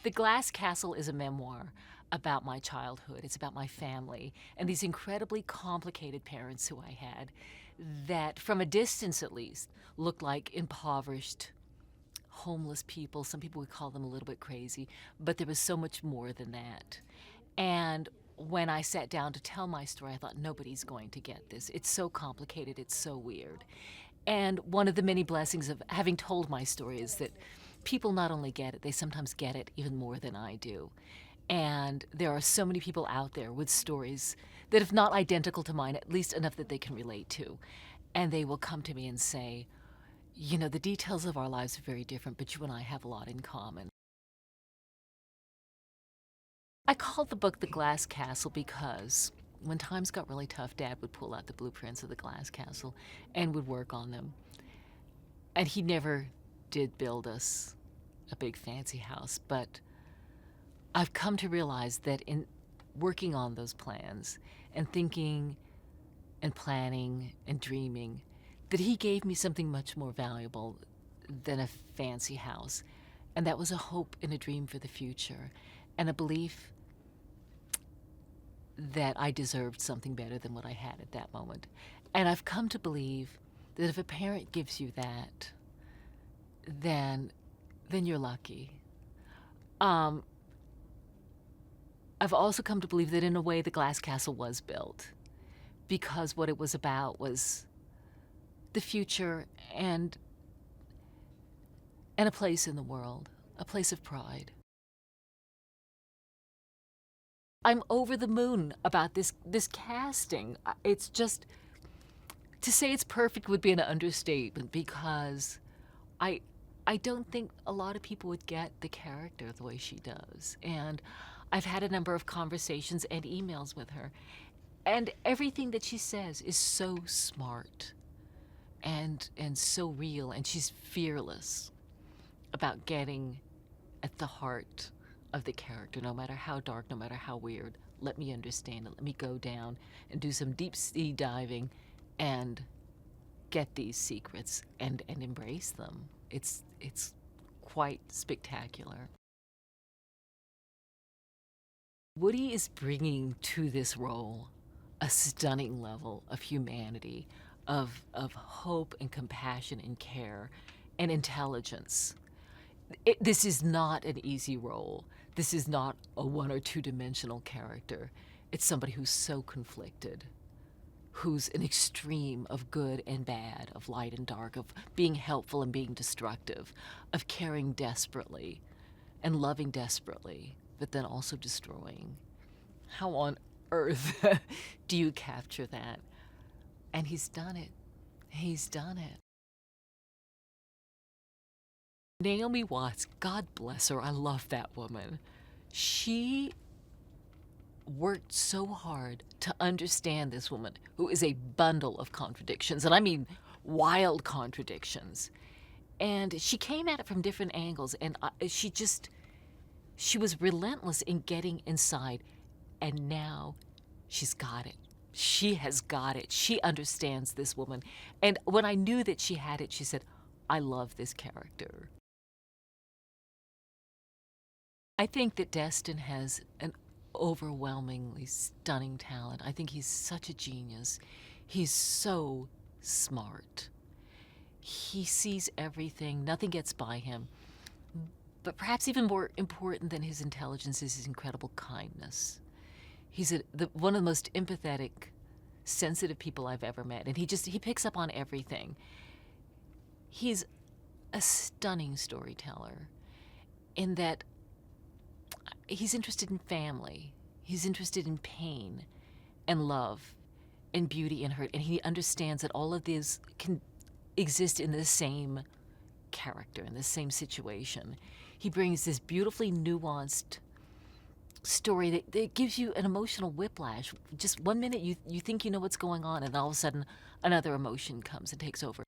The Glass Castle is a memoir about my childhood. It's about my family and these incredibly complicated parents who I had that, from a distance at least, looked like impoverished, homeless people. Some people would call them a little bit crazy, but there was so much more than that. And when I sat down to tell my story, I thought, nobody's going to get this. It's so complicated, it's so weird. And one of the many blessings of having told my story is that people not only get it, they sometimes get it even more than I do. And there are so many people out there with stories that, if not identical to mine, at least enough that they can relate to. And they will come to me and say, you know, the details of our lives are very different, but you and I have a lot in common. I called the book The Glass Castle because when times got really tough, Dad would pull out the blueprints of the Glass Castle and would work on them. And he never did build us a big fancy house, but I've come to realize that in working on those plans and thinking and planning and dreaming, that he gave me something much more valuable than a fancy house. And that was a hope and a dream for the future, and a belief that I deserved something better than what I had at that moment. And I've come to believe that if a parent gives you that, then you're lucky. I've also come to believe that in a way the Glass Castle was built, because what it was about was the future and a place in the world, a place of pride. I'm over the moon about this casting. It's just, to say it's perfect would be an understatement, because I don't think a lot of people would get the character the way she does. And I've had a number of conversations and emails with her, and everything that she says is so smart and so real, and she's fearless about getting at the heart of the character, no matter how dark, no matter how weird. Let me understand it. Let me go down and do some deep sea diving and get these secrets and embrace them. It's quite spectacular. Woody is bringing to this role a stunning level of humanity, of hope and compassion and care and intelligence. This is not an easy role. This is not a one or two dimensional character. It's somebody who's so conflicted, who's an extreme of good and bad, of light and dark, of being helpful and being destructive, of caring desperately and loving desperately, but then also destroying. How on earth do you capture that? And he's done it. He's done it. Naomi Watts, God bless her, I love that woman. She worked so hard to understand this woman, who is a bundle of contradictions, and I mean wild contradictions. And she came at it from different angles, and she was relentless in getting inside, and now she's got it. She has got it. She understands this woman. And when I knew that she had it, she said, I love this character. I think that Destin has an overwhelmingly stunning talent. I think he's such a genius. He's so smart. He sees everything. Nothing gets by him. But perhaps even more important than his intelligence is his incredible kindness. He's one of the most empathetic, sensitive people I've ever met, and he picks up on everything. He's a stunning storyteller in that he's interested in family. He's interested in pain and love and beauty and hurt, and he understands that all of these can exist in the same character, in the same situation. He brings this beautifully nuanced story that gives you an emotional whiplash. Just one minute you think you know what's going on, and all of a sudden another emotion comes and takes over.